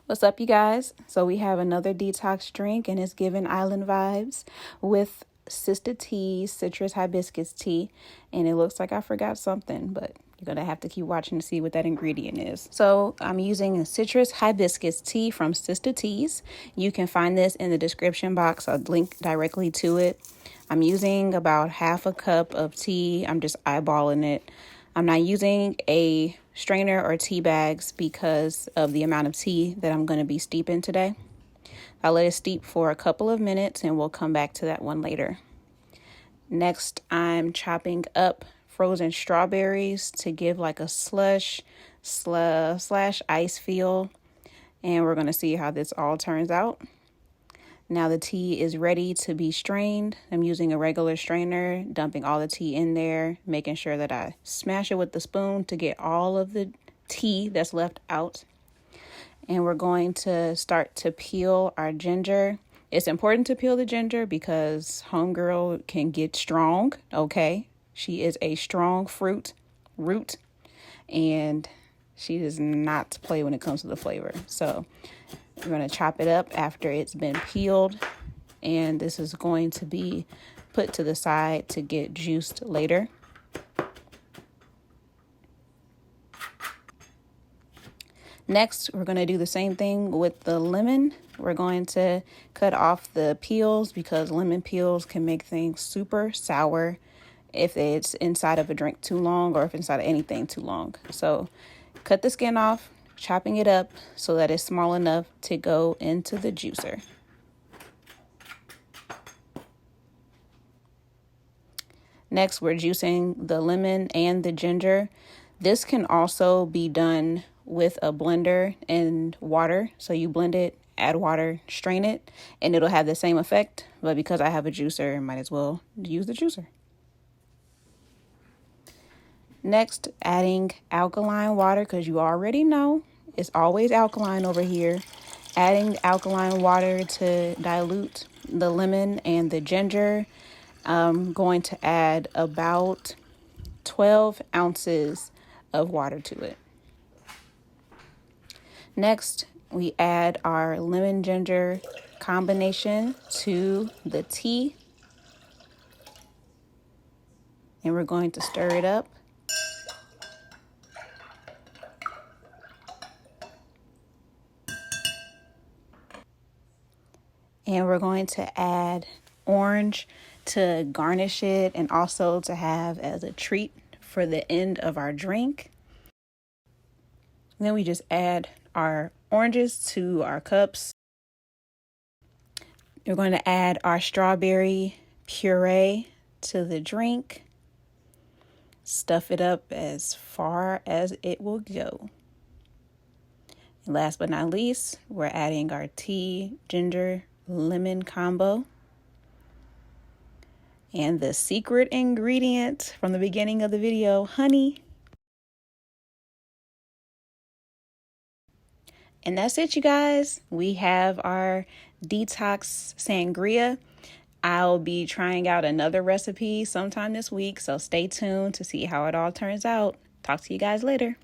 What's up, you guys? So we have another detox drink and it's giving island vibes with Sister T's citrus hibiscus tea. And it looks like I forgot something, but you're going to have to keep watching to see what that ingredient is. So I'm using citrus hibiscus tea from Sister T's. You can find this in the description box. I'll link directly to it. I'm using about half a cup of tea. I'm just eyeballing it. I'm not using a strainer or tea bags because of the amount of tea that I'm going to be steeping today. I'll let it steep for a couple of minutes and we'll come back to that one later. Next, I'm chopping up frozen strawberries to give like a slush slash ice feel. And we're going to see how this all turns out. Now the tea is ready to be strained. I'm using a regular strainer, dumping all the tea in there, making sure that I smash it with the spoon to get all of the tea that's left out. And we're going to start to peel our ginger. It's important to peel the ginger because homegirl can get strong, okay? She is a strong root, and she does not play when it comes to the flavor. So we're going to chop it up after it's been peeled, and this is going to be put to the side to get juiced later. Next, we're going to do the same thing with the lemon. We're going to cut off the peels because lemon peels can make things super sour if it's inside of a drink too long or if inside of anything too long. So cut the skin off, chopping it up so that it's small enough to go into the juicer. Next, we're juicing the lemon and the ginger. This can also be done with a blender and water. So you blend it, add water, strain it, and it'll have the same effect. But because I have a juicer, I might as well use the juicer. Next, adding alkaline water, because you already know it's always alkaline over here. Adding alkaline water to dilute the lemon and the ginger. I'm going to add about 12 ounces of water to it. Next, we add our lemon ginger combination to the tea. And we're going to stir it up. And we're going to add orange to garnish it and also to have as a treat for the end of our drink. And then we just add our oranges to our cups. We're going to add our strawberry puree to the drink. Stuff it up as far as it will go. And last but not least, we're adding our tea, ginger, lemon combo. And the secret ingredient from the beginning of the video, honey. And that's it, you guys. We have our detox sangria. I'll be trying out another recipe sometime this week, so stay tuned to see how it all turns out. Talk to you guys later.